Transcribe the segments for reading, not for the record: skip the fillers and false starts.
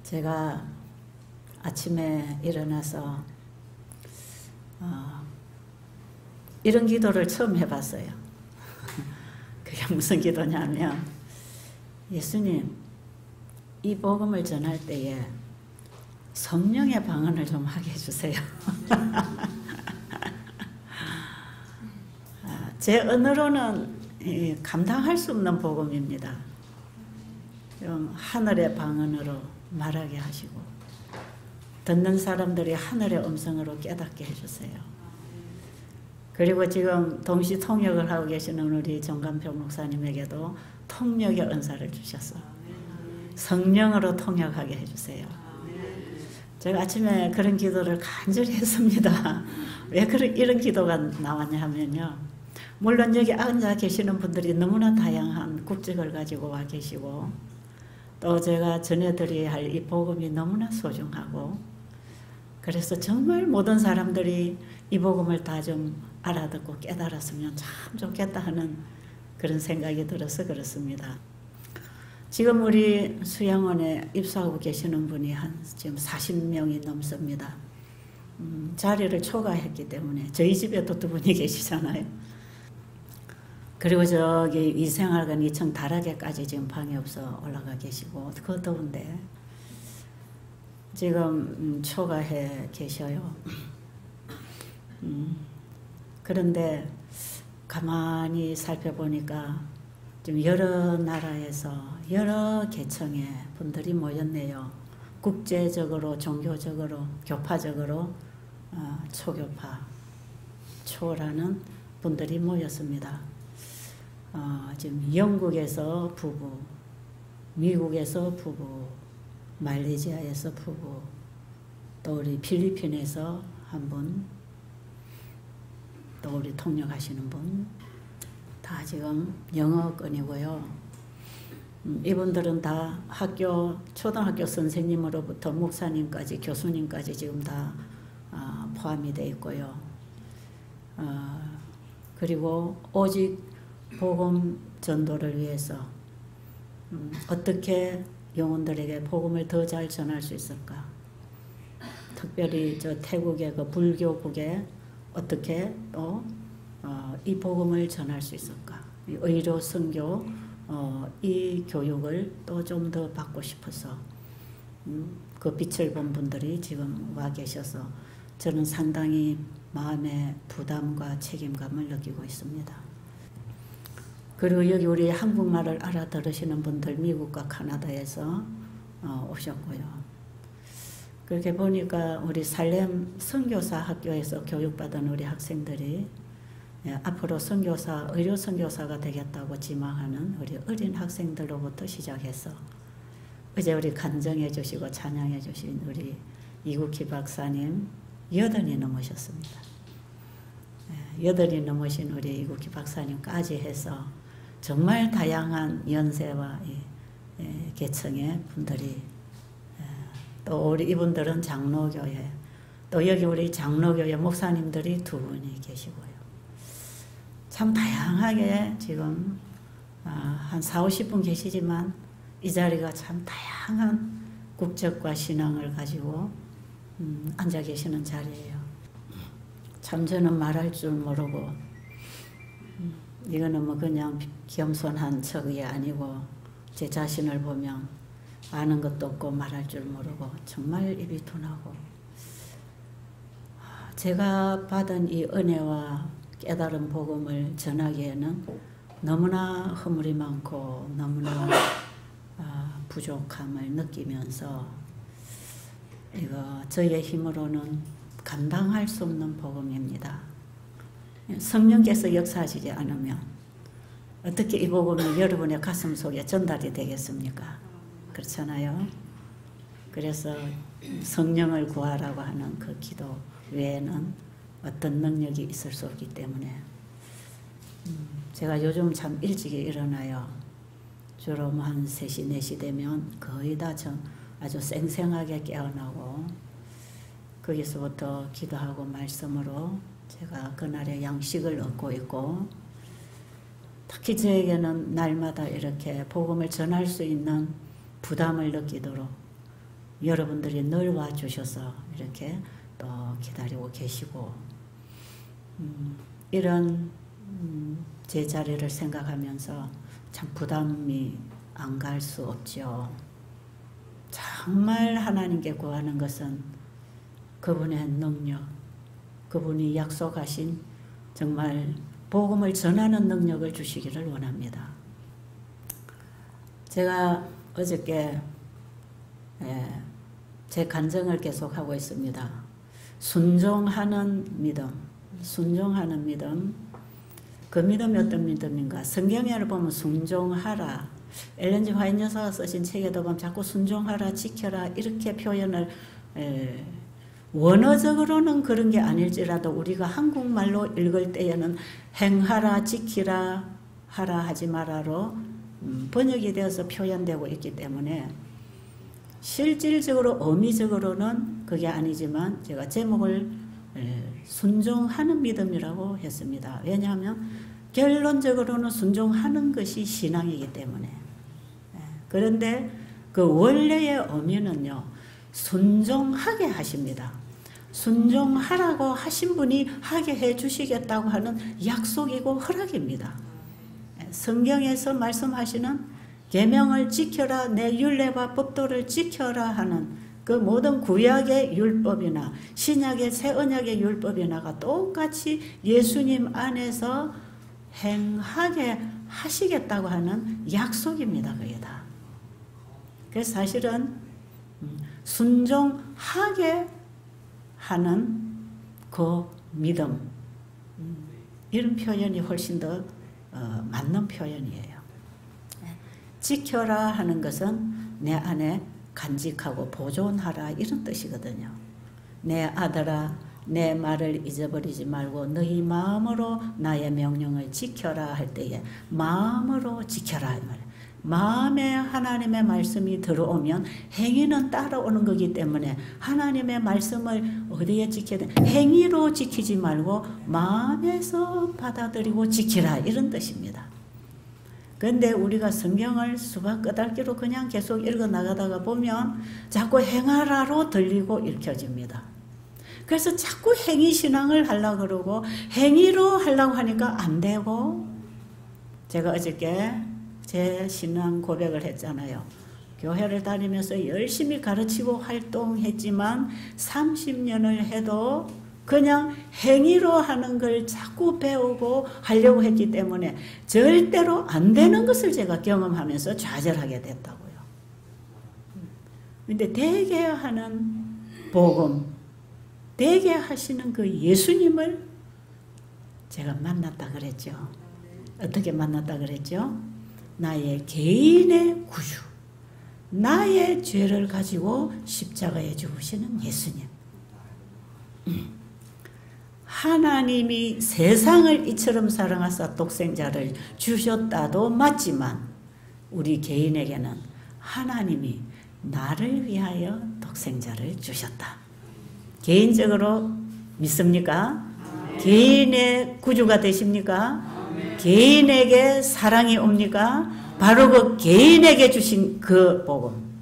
제가 아침에 일어나서 이런 기도를 처음 해봤어요. 그게 무슨 기도냐면, 예수님, 이 복음을 전할 때에 성령의 방언을 좀 하게 해주세요. 제 언어로는 감당할 수 없는 복음입니다. 좀 하늘의 방언으로 말하게 하시고 듣는 사람들이 하늘의 음성으로 깨닫게 해주세요. 그리고 지금 동시 통역을 하고 계시는 우리 정관평 목사님에게도 통역의 은사를 주셔서 성령으로 통역하게 해주세요. 제가 아침에 그런 기도를 간절히 했습니다. 왜 이런 기도가 나왔냐 하면요, 물론 여기 앉아 계시는 분들이 너무나 다양한 국적을 가지고 와 계시고, 또 제가 전해드려야 할 이 복음이 너무나 소중하고, 그래서 정말 모든 사람들이 이 복음을 다 좀 알아듣고 깨달았으면 참 좋겠다 하는 그런 생각이 들어서 그렇습니다. 지금 우리 수양원에 입소하고 계시는 분이 지금 40명이 넘습니다. 자리를 초과했기 때문에 저희 집에도 두 분이 계시잖아요. 그리고 저기 이생활관 2층 다락에까지 지금 방이 없어 올라가 계시고, 그 더운데 지금 초과해 계셔요. 그런데 가만히 살펴보니까 좀 여러 나라에서 여러 계층의 분들이 모였네요. 국제적으로, 종교적으로, 교파적으로 초교파, 초라는 분들이 모였습니다. 지금 영국에서 부부, 미국에서 부부, 말레이시아에서 부부, 또 우리 필리핀에서 한 분, 또 우리 통역하시는 분, 다 지금 영어권이고요. 이분들은 다 초등학교 선생님으로부터 목사님까지, 교수님까지 지금 다 포함이 되어 있고요. 그리고 오직 복음 전도를 위해서 어떻게 영혼들에게 복음을 더 잘 전할 수 있을까? 특별히 저 태국의 그 불교국에 어떻게 또 이 복음을 전할 수 있을까? 의료 선교 이 교육을 또 좀 더 받고 싶어서 그 빛을 본 분들이 지금 와 계셔서 저는 상당히 마음의 부담과 책임감을 느끼고 있습니다. 그리고 여기 우리 한국말을 알아들으시는 분들 미국과 카나다에서 오셨고요. 그렇게 보니까 우리 살렘 선교사 학교에서 교육받은 우리 학생들이 앞으로 선교사, 의료 선교사가 되겠다고 지망하는 우리 어린 학생들로부터 시작해서 어제 우리 간정해 주시고 찬양해 주신 우리 이국희 박사님 8이 넘으셨습니다. 8이 넘으신 우리 이국희 박사님까지 해서 정말 다양한 연세와 계층의 분들이, 또 우리 이분들은 장로교회, 또 여기 우리 장로교회 목사님들이 2분이 계시고요. 참 다양하게 지금 한 40-50분 계시지만 이 자리가 참 다양한 국적과 신앙을 가지고 앉아 계시는 자리예요. 참 저는 말할 줄 모르고, 이거는 뭐 그냥 겸손한 척이 아니고 제 자신을 보면 아는 것도 없고 말할 줄 모르고 정말 입이 둔하고, 제가 받은 이 은혜와 깨달은 복음을 전하기에는 너무나 허물이 많고 너무나 부족함을 느끼면서 이거 저의 힘으로는 감당할 수 없는 복음입니다. 성령께서 역사하시지 않으면 어떻게 이 복음이 여러분의 가슴 속에 전달이 되겠습니까? 그렇잖아요. 그래서 성령을 구하라고 하는 그 기도 외에는 어떤 능력이 있을 수 없기 때문에 제가 요즘 참 일찍이 일어나요. 주로 한 3시, 4시 되면 거의 다 아주 생생하게 깨어나고, 거기서부터 기도하고 말씀으로 제가 그날의 양식을 얻고 있고, 특히 저에게는 날마다 이렇게 복음을 전할 수 있는 부담을 느끼도록 여러분들이 늘 와주셔서 이렇게 또 기다리고 계시고, 이런 제 자리를 생각하면서 참 부담이 안 갈 수 없죠. 정말 하나님께 구하는 것은 그분의 능력, 그분이 약속하신 정말 복음을 전하는 능력을 주시기를 원합니다. 제가 어저께 제 간증을 계속하고 있습니다. 순종하는 믿음, 순종하는 믿음. 그 믿음이 어떤 믿음인가? 성경에 보면 순종하라. 엘렌 G 화이트 여사가 쓰신 책에도 보면 자꾸 순종하라, 지켜라 이렇게 표현을 원어적으로는 그런 게 아닐지라도 우리가 한국말로 읽을 때에는 행하라, 지키라, 하라, 하지 마라로 번역이 되어서 표현되고 있기 때문에 실질적으로 의미적으로는 그게 아니지만 제가 제목을 순종하는 믿음이라고 했습니다. 왜냐하면 결론적으로는 순종하는 것이 신앙이기 때문에. 그런데 그 원래의 의미는요, 순종하게 하십니다. 순종하라고 하신 분이 하게 해 주시겠다고 하는 약속이고 허락입니다. 성경에서 말씀하시는 계명을 지켜라, 내 율례와 법도를 지켜라 하는 그 모든 구약의 율법이나 신약의 새 언약의 율법이나가 똑같이 예수님 안에서 행하게 하시겠다고 하는 약속입니다. 그게 다. 그래서 사실은 순종하게 하는 그 믿음, 이런 표현이 훨씬 더 맞는 표현이에요. 지켜라 하는 것은 내 안에 간직하고 보존하라 이런 뜻이거든요. 내 아들아, 내 말을 잊어버리지 말고 너희 마음으로 나의 명령을 지켜라 할 때에 마음으로 지켜라 이 말이에요. 마음에 하나님의 말씀이 들어오면 행위는 따라오는 거기 때문에 하나님의 말씀을 어디에 지켜야 돼? 행위로 지키지 말고 마음에서 받아들이고 지키라 이런 뜻입니다. 그런데 우리가 성경을 수박 끄달기로 그냥 계속 읽어 나가다가 보면 자꾸 행하라로 들리고 읽혀집니다. 그래서 자꾸 행위신앙을 하려고 그러고 행위로 하려고 하니까 안 되고, 제가 어저께 제 신앙 고백을 했잖아요. 교회를 다니면서 열심히 가르치고 활동했지만 30년을 해도 그냥 행위로 하는 걸 자꾸 배우고 하려고 했기 때문에 절대로 안 되는 것을 제가 경험하면서 좌절하게 됐다고요. 근데 되게 하는 복음, 되게 하시는 그 예수님을 제가 만났다 그랬죠. 어떻게 만났다 그랬죠? 나의 개인의 구주, 나의 죄를 가지고 십자가에 죽으시는 예수님. 하나님이 세상을 이처럼 사랑하사 독생자를 주셨다도 맞지만 우리 개인에게는 하나님이 나를 위하여 독생자를 주셨다. 개인적으로 믿습니까? 개인의 구주가 되십니까? 개인에게 사랑이 옵니까? 바로 그 개인에게 주신 그 복음,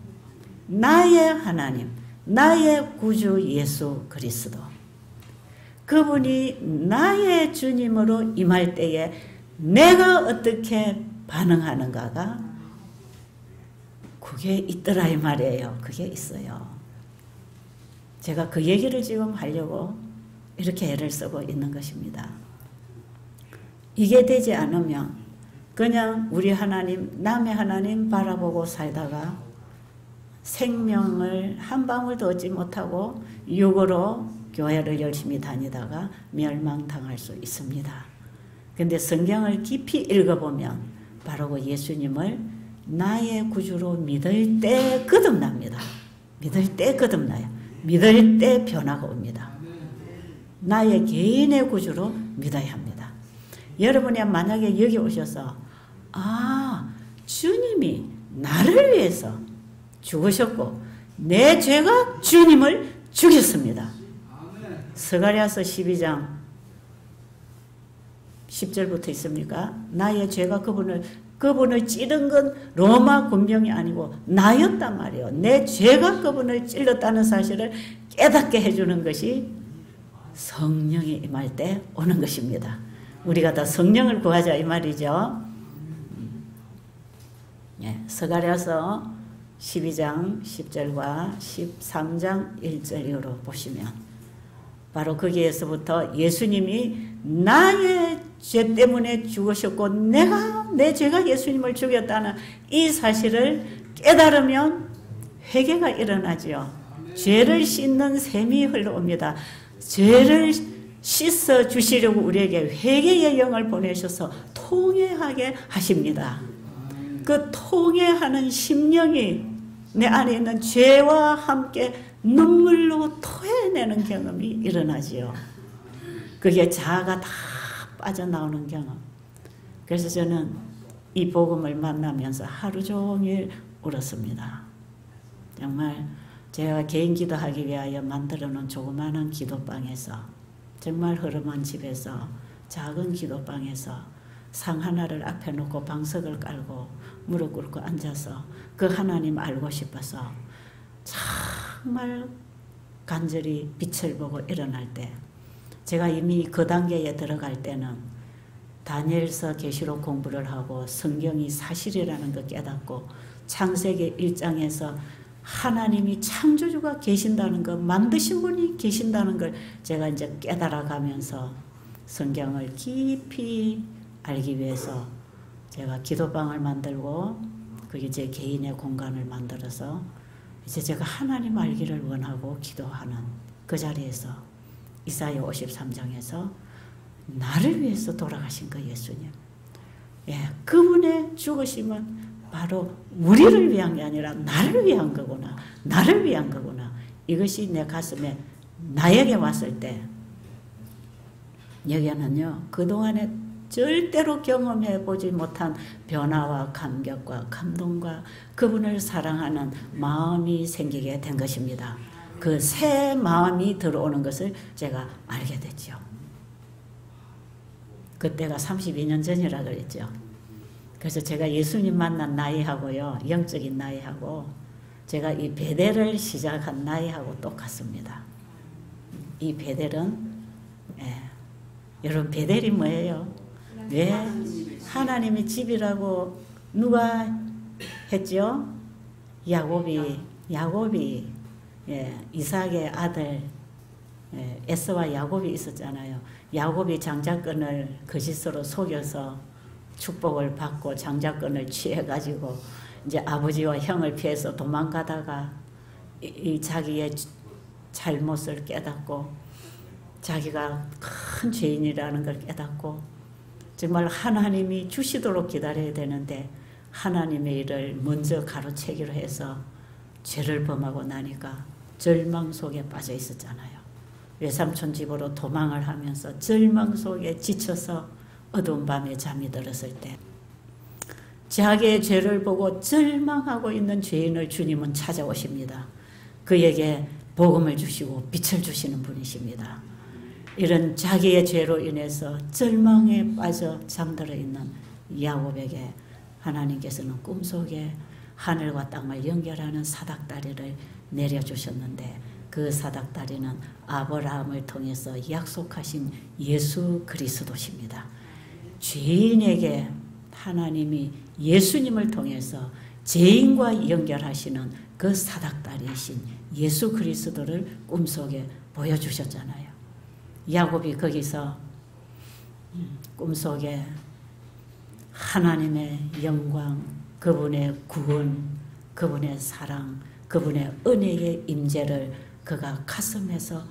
나의 하나님, 나의 구주 예수 그리스도, 그분이 나의 주님으로 임할 때에 내가 어떻게 반응하는가가 그게 있더라 이 말이에요. 그게 있어요. 제가 그 얘기를 지금 하려고 이렇게 애를 쓰고 있는 것입니다. 이게 되지 않으면 그냥 우리 하나님, 남의 하나님 바라보고 살다가 생명을 한 방울도 얻지 못하고 육으로 교회를 열심히 다니다가 멸망당할 수 있습니다. 근데 성경을 깊이 읽어보면 바로 그 예수님을 나의 구주로 믿을 때 거듭납니다. 믿을 때 거듭나요. 믿을 때 변화가 옵니다. 나의 개인의 구주로 믿어야 합니다. 여러분이 만약에 여기 오셔서 주님이 나를 위해서 죽으셨고 내 죄가 주님을 죽였습니다. 스가랴서 12장 10절부터 있습니까? 나의 죄가 그분을 찌른 건 로마 군병이 아니고 나였단 말이에요. 내 죄가 그분을 찔렀다는 사실을 깨닫게 해주는 것이 성령이 임할 때 오는 것입니다. 우리가 다 성령을 구하자 이 말이죠. 스가랴서 12장 10절과 13장 1절 이후로 보시면 바로 거기에서부터 예수님이 나의 죄 때문에 죽으셨고 내가 내 죄가 예수님을 죽였다는 이 사실을 깨달으면 회개가 일어나지요. 죄를 씻는 샘이 흘러옵니다. 죄를 씻어 주시려고 우리에게 회개의 영을 보내셔서 통회하게 하십니다. 그 통회하는 심령이 내 안에 있는 죄와 함께 눈물로 토해내는 경험이 일어나지요. 그게 자아가 다 빠져나오는 경험. 그래서 저는 이 복음을 만나면서 하루 종일 울었습니다. 정말 제가 개인 기도하기 위하여 만들어 놓은 조그마한 기도방에서 정말 허름한 집에서 작은 기도방에서 상 하나를 앞에 놓고 방석을 깔고 무릎 꿇고 앉아서 그 하나님 알고 싶어서 정말 간절히 빛을 보고 일어날 때 제가 이미 그 단계에 들어갈 때는 다니엘서 계시록 공부를 하고 성경이 사실이라는 걸 깨닫고 창세기 1장에서 하나님이 창조주가 계신다는 것, 만드신 분이 계신다는 걸 제가 이제 깨달아가면서 성경을 깊이 알기 위해서 제가 기도방을 만들고 그게 제 개인의 공간을 만들어서 이제 제가 하나님 알기를 원하고 기도하는 그 자리에서 이사야 53장에서 나를 위해서 돌아가신 그 예수님, 그분의 죽으심은 바로 우리를 위한 게 아니라 나를 위한 거구나. 나를 위한 거구나. 이것이 내 가슴에 나에게 왔을 때 여기는요. 그동안에 절대로 경험해 보지 못한 변화와 감격과 감동과 그분을 사랑하는 마음이 생기게 된 것입니다. 그 새 마음이 들어오는 것을 제가 알게 됐죠. 그때가 32년 전이라 그랬죠. 그래서 제가 예수님 만난 나이하고요. 영적인 나이하고 제가 이 베델을 시작한 나이하고 똑같습니다. 이 베델은 여러분 베델이 뭐예요? 왜 하나님의 집이라고 누가 했죠? 야곱이 이삭의 아들 에서와 야곱이 있었잖아요. 야곱이 장자권을 거짓으로 속여서 축복을 받고 장자권을 취해가지고 이제 아버지와 형을 피해서 도망가다가 이 자기의 잘못을 깨닫고 자기가 큰 죄인이라는 걸 깨닫고 정말 하나님이 주시도록 기다려야 되는데 하나님의 일을 먼저 가로채기로 해서 죄를 범하고 나니까 절망 속에 빠져 있었잖아요. 외삼촌 집으로 도망을 하면서 절망 속에 지쳐서 어두운 밤에 잠이 들었을 때 자기의 죄를 보고 절망하고 있는 죄인을 주님은 찾아오십니다. 그에게 복음을 주시고 빛을 주시는 분이십니다. 이런 자기의 죄로 인해서 절망에 빠져 잠들어 있는 야곱에게 하나님께서는 꿈속에 하늘과 땅을 연결하는 사닥다리를 내려주셨는데 그 사닥다리는 아브라함을 통해서 약속하신 예수 그리스도십니다. 죄인에게 하나님이 예수님을 통해서 죄인과 연결하시는 그 사닥다리이신 예수 그리스도를 꿈속에 보여주셨잖아요. 야곱이 거기서 꿈속에 하나님의 영광, 그분의 구원, 그분의 사랑, 그분의 은혜의 임재를 그가 가슴에서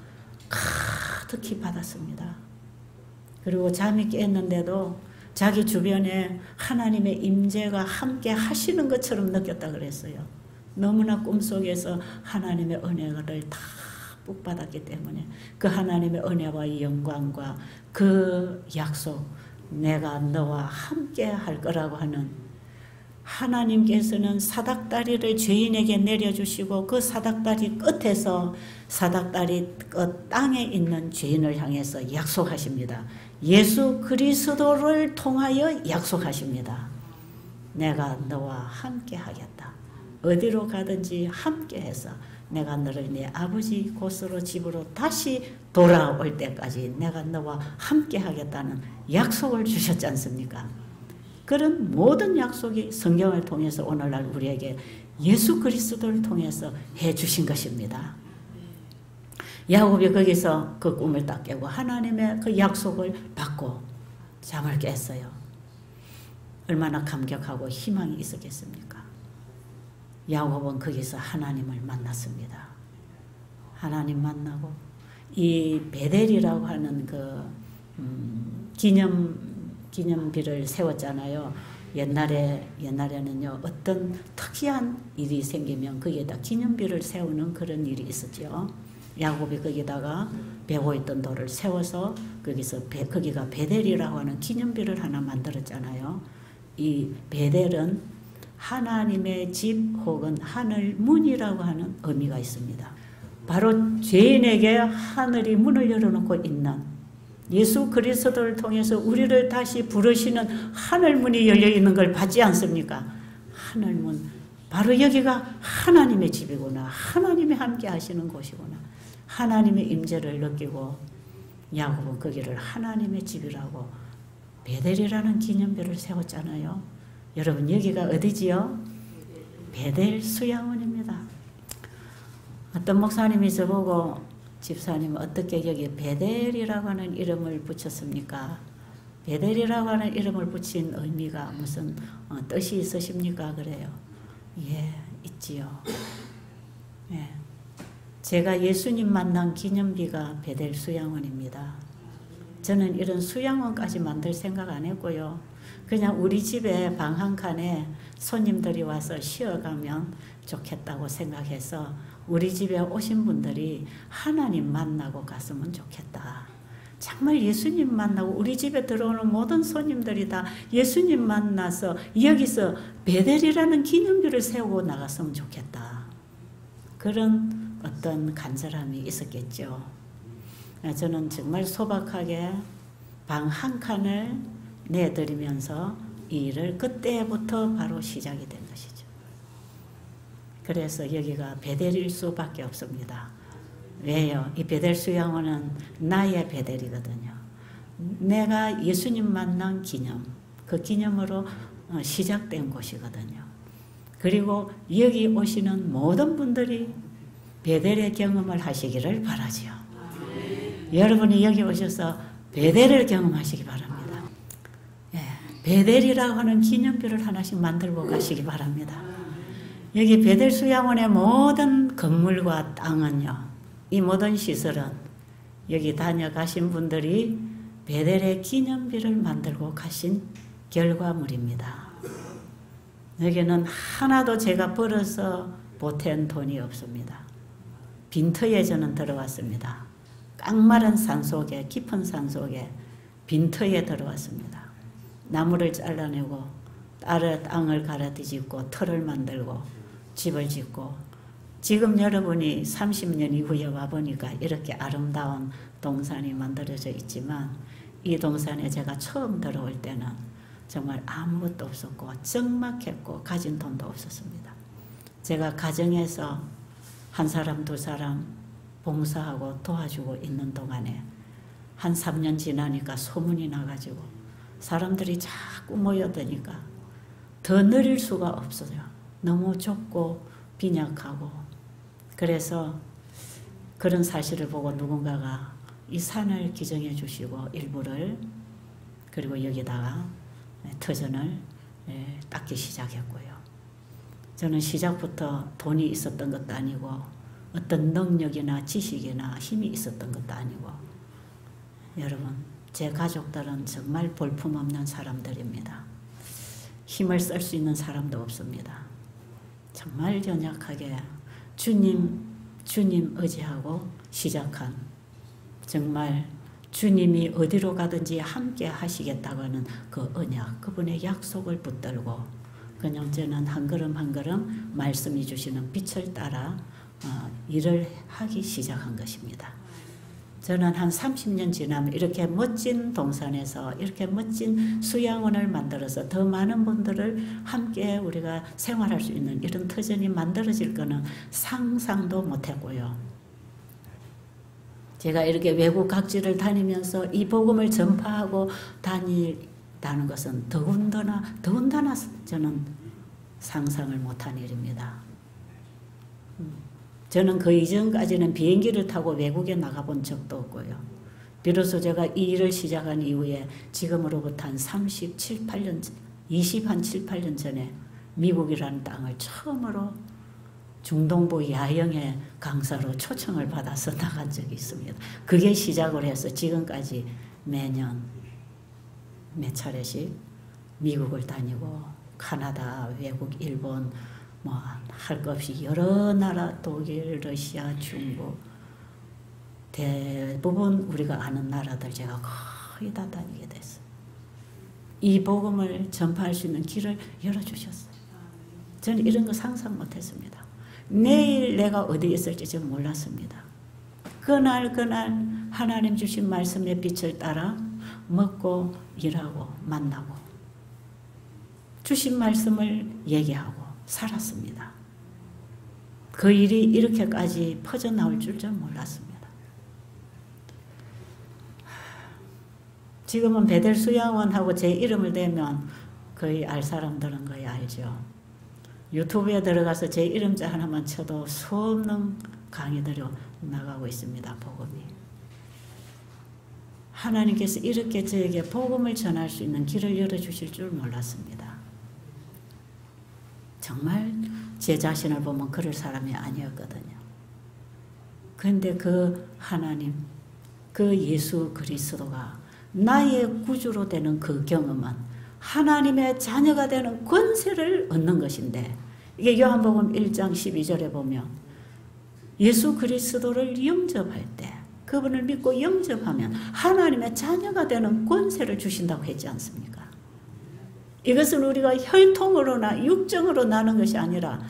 가득히 받았습니다. 그리고 잠이 깼는데도 자기 주변에 하나님의 임재가 함께 하시는 것처럼 느꼈다 그랬어요. 너무나 꿈속에서 하나님의 은혜를 다 복받았기 때문에 그 하나님의 은혜와 영광과 그 약속, 내가 너와 함께 할 거라고 하는 하나님께서는 사닥다리를 죄인에게 내려주시고 그 사닥다리 끝에서 사닥다리 끝 땅에 있는 죄인을 향해서 약속하십니다. 예수 그리스도를 통하여 약속하십니다. 내가 너와 함께 하겠다. 어디로 가든지 함께 해서 내가 너를 내 아버지 곳으로 집으로 다시 돌아올 때까지 내가 너와 함께 하겠다는 약속을 주셨지 않습니까? 그런 모든 약속이 성경을 통해서 오늘날 우리에게 예수 그리스도를 통해서 해주신 것입니다. 야곱이 거기서 그 꿈을 딱 깨고 하나님의 그 약속을 받고 잠을 깼어요. 얼마나 감격하고 희망이 있었겠습니까? 야곱은 거기서 하나님을 만났습니다. 하나님 만나고 이 베델이라고 하는 그 기념비를 세웠잖아요. 옛날에는요 어떤 특이한 일이 생기면 거기에다 기념비를 세우는 그런 일이 있었죠. 야곱이 거기다가 베고 있던 돌을 세워서 거기가 베델이라고 하는 기념비를 하나 만들었잖아요. 이 베델은 하나님의 집 혹은 하늘 문이라고 하는 의미가 있습니다. 바로 죄인에게 하늘이 문을 열어놓고 있는 예수 그리스도를 통해서 우리를 다시 부르시는 하늘문이 열려있는 걸 받지 않습니까? 하늘문, 바로 여기가 하나님의 집이구나. 하나님이 함께 하시는 곳이구나. 하나님의 임재를 느끼고 야곱은 거기를 하나님의 집이라고 베델이라는 기념비를 세웠잖아요. 여러분 여기가 어디지요? 베델 수양원입니다. 어떤 목사님이 저보고 집사님 어떻게 여기 베델이라고 하는 이름을 붙였습니까? 베델이라고 하는 이름을 붙인 의미가 무슨 뜻이 있으십니까? 그래요. 예, 있지요. 예. 제가 예수님 만난 기념비가 베델 수양원입니다. 저는 이런 수양원까지 만들 생각 안 했고요. 그냥 우리 집에 방 한 칸에 손님들이 와서 쉬어가면 좋겠다고 생각해서 우리 집에 오신 분들이 하나님 만나고 갔으면 좋겠다. 정말 예수님 만나고 우리 집에 들어오는 모든 손님들이 다 예수님 만나서 여기서 베델이라는 기념비를 세우고 나갔으면 좋겠다. 그런 어떤 간절함이 있었겠죠. 저는 정말 소박하게 방 한 칸을 내드리면서 이 일을 그때부터 바로 시작이 된 것이죠. 그래서 여기가 베델일 수밖에 없습니다. 왜요? 이 베델 수양원은 나의 베델이거든요. 내가 예수님 만난 기념, 그 기념으로 시작된 곳이거든요. 그리고 여기 오시는 모든 분들이 베델의 경험을 하시기를 바라지요. 여러분이 여기 오셔서 베델을 경험하시기 바랍니다. 예, 베델이라고 하는 기념비를 하나씩 만들고 가시기 바랍니다. 여기 베델 수양원의 모든 건물과 땅은요, 이 모든 시설은 여기 다녀가신 분들이 베델의 기념비를 만들고 가신 결과물입니다. 여기는 하나도 제가 벌어서 보탠 돈이 없습니다. 빈터에 저는 들어왔습니다. 깡마른 산속에, 깊은 산속에 빈터에 들어왔습니다. 나무를 잘라내고 땅을 갈아 뒤집고 틀을 만들고 집을 짓고, 지금 여러분이 30년 이후에 와보니까 이렇게 아름다운 동산이 만들어져 있지만, 이 동산에 제가 처음 들어올 때는 정말 아무것도 없었고 적막했고 가진 돈도 없었습니다. 제가 가정에서 한 사람 두 사람 봉사하고 도와주고 있는 동안에 한 3년 지나니까 소문이 나가지고 사람들이 자꾸 모여드니까 더 늘릴 수가 없어요. 너무 좁고 빈약하고. 그래서 그런 사실을 보고 누군가가 이 산을 기증해 주시고 일부를, 그리고 여기다가 터전을 닦기 시작했고요. 저는 시작부터 돈이 있었던 것도 아니고 어떤 능력이나 지식이나 힘이 있었던 것도 아니고, 여러분 제 가족들은 정말 볼품없는 사람들입니다. 힘을 쓸 수 있는 사람도 없습니다. 정말 연약하게 주님 의지하고 시작한, 정말 주님이 어디로 가든지 함께 하시겠다고 하는 그 언약, 그분의 약속을 붙들고 그냥 저는 한 걸음 한 걸음 말씀이 주시는 빛을 따라 일을 하기 시작한 것입니다. 저는 한 30년 지나면 이렇게 멋진 동산에서 이렇게 멋진 수양원을 만들어서 더 많은 분들을 함께 우리가 생활할 수 있는 이런 터전이 만들어질 거는 상상도 못했고요. 제가 이렇게 외국 각지를 다니면서 이 복음을 전파하고 다닌다는 것은 더군다나 저는 상상을 못한 일입니다. 저는 그 이전까지는 비행기를 타고 외국에 나가본 적도 없고요. 비로소 제가 이 일을 시작한 이후에 지금으로부터 한 37, 8년, 7, 8년 전에 미국이라는 땅을 처음으로 중동부 야영의 강사로 초청을 받아서 나간 적이 있습니다. 그게 시작을 해서 지금까지 매년 몇 차례씩 미국을 다니고 카나다, 외국, 일본 뭐 할 것 없이 여러 나라 독일, 러시아, 중국 대부분 우리가 아는 나라들 제가 거의 다 다니게 됐어요. 이 복음을 전파할 수 있는 길을 열어주셨어요. 저는 이런 거 상상 못했습니다. 내일 내가 어디에 있을지 저는 몰랐습니다. 그날 하나님 주신 말씀의 빛을 따라 먹고 일하고 만나고 주신 말씀을 얘기하고 살았습니다. 그 일이 이렇게까지 퍼져나올 줄 전 몰랐습니다. 지금은 베델 수양원하고 제 이름을 대면 거의 알 사람들은 거의 알죠. 유튜브에 들어가서 제 이름자 하나만 쳐도 수없는 강의들이 나가고 있습니다. 복음이. 하나님께서 이렇게 저에게 복음을 전할 수 있는 길을 열어주실 줄 몰랐습니다. 정말 제 자신을 보면 그럴 사람이 아니었거든요. 그런데 그 하나님, 그 예수 그리스도가 나의 구주로 되는 그 경험은 하나님의 자녀가 되는 권세를 얻는 것인데, 이게 요한복음 1장 12절에 보면 예수 그리스도를 영접할 때, 그분을 믿고 영접하면 하나님의 자녀가 되는 권세를 주신다고 했지 않습니까? 이것은 우리가 혈통으로나 육정으로 나는 것이 아니라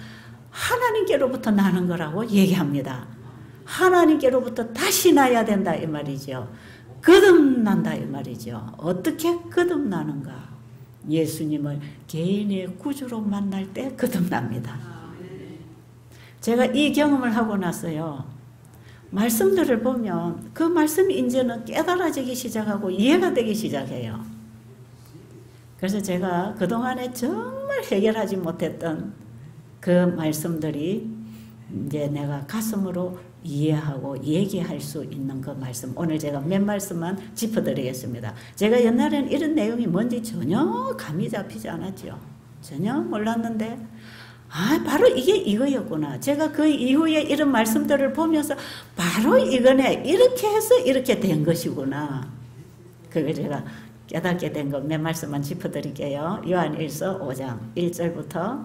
하나님께로부터 나는 거라고 얘기합니다. 하나님께로부터 다시 나야 된다 이 말이죠. 거듭난다 이 말이죠. 어떻게 거듭나는가? 예수님을 개인의 구주로 만날 때 거듭납니다. 제가 이 경험을 하고 나서요, 말씀들을 보면 그 말씀이 이제는 깨달아지기 시작하고 이해가 되기 시작해요. 그래서 제가 그동안에 정말 해결하지 못했던 그 말씀들이 이제 내가 가슴으로 이해하고 얘기할 수 있는 그 말씀, 오늘 제가 몇 말씀만 짚어드리겠습니다. 제가 옛날에는 이런 내용이 뭔지 전혀 감이 잡히지 않았죠. 전혀 몰랐는데 바로 이게 이거였구나. 제가 그 이후에 이런 말씀들을 보면서 바로 이거네, 이렇게 해서 이렇게 된 것이구나. 그걸 제가 깨닫게 된 거 몇 말씀만 짚어드릴게요. 요한일서 5장 1절부터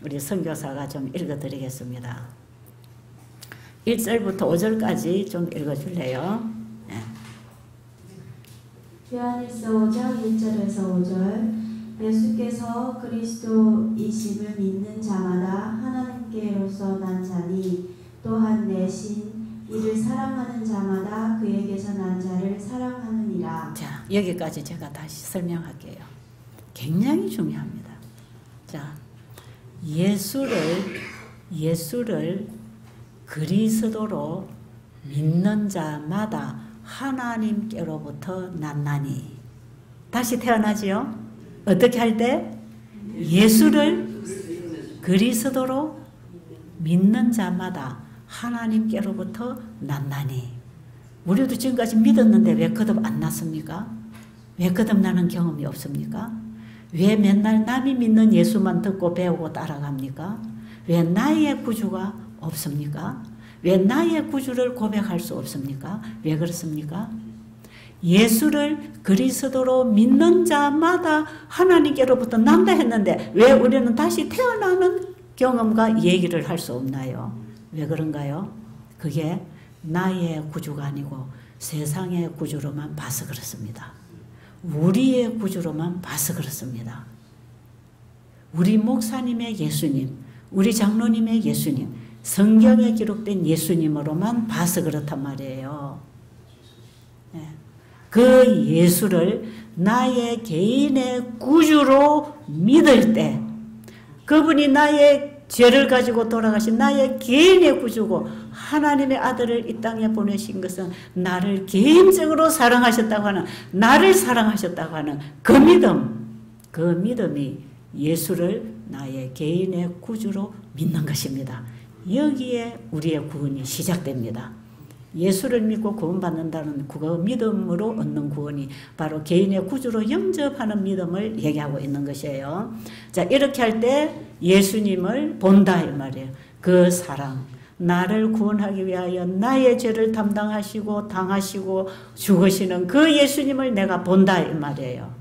우리 선교사가 좀 읽어드리겠습니다. 1절부터 5절까지 좀 읽어줄래요? 네. 요한일서 5장 1절에서 5절. 예수께서 그리스도이심을 믿는 자마다 하나님께로서 난 자니, 또한 내신 이를 사랑하는 자마다 그에게서 난 자를 사랑하느니라. 자, 여기까지 제가 다시 설명할게요. 굉장히 중요합니다. 자, 예수를 그리스도로 믿는 자마다 하나님께로부터 났나니. 다시 태어나지요? 어떻게 할 때? 예수를 그리스도로 믿는 자마다 하나님께로부터 났나니. 우리도 지금까지 믿었는데 왜 거듭 안 났습니까? 왜 거듭나는 경험이 없습니까? 왜 맨날 남이 믿는 예수만 듣고 배우고 따라갑니까? 왜 나의 구주가 없습니까? 왜 나의 구주를 고백할 수 없습니까? 왜 그렇습니까? 예수를 그리스도로 믿는 자마다 하나님께로부터 난다 했는데 왜 우리는 다시 태어나는 경험과 얘기를 할 수 없나요? 왜 그런가요? 그게 나의 구주가 아니고 세상의 구주로만 봐서 그렇습니다. 우리의 구주로만 봐서 그렇습니다. 우리 목사님의 예수님, 우리 장로님의 예수님, 성경에 기록된 예수님으로만 봐서 그렇단 말이에요. 그 예수를 나의 개인의 구주로 믿을 때, 그분이 나의 죄를 가지고 돌아가신 나의 개인의 구주고 하나님의 아들을 이 땅에 보내신 것은 나를 개인적으로 사랑하셨다고 하는, 나를 사랑하셨다고 하는 그 믿음이 예수를 나의 개인의 구주로 믿는 것입니다. 여기에 우리의 구원이 시작됩니다. 예수를 믿고 구원받는다는 그 믿음으로 얻는 구원이 바로 개인의 구주로 영접하는 믿음을 얘기하고 있는 것이에요. 자, 이렇게 할 때 예수님을 본다 이 말이에요. 그 사랑, 나를 구원하기 위하여 나의 죄를 담당하시고 당하시고 죽으시는 그 예수님을 내가 본다 이 말이에요.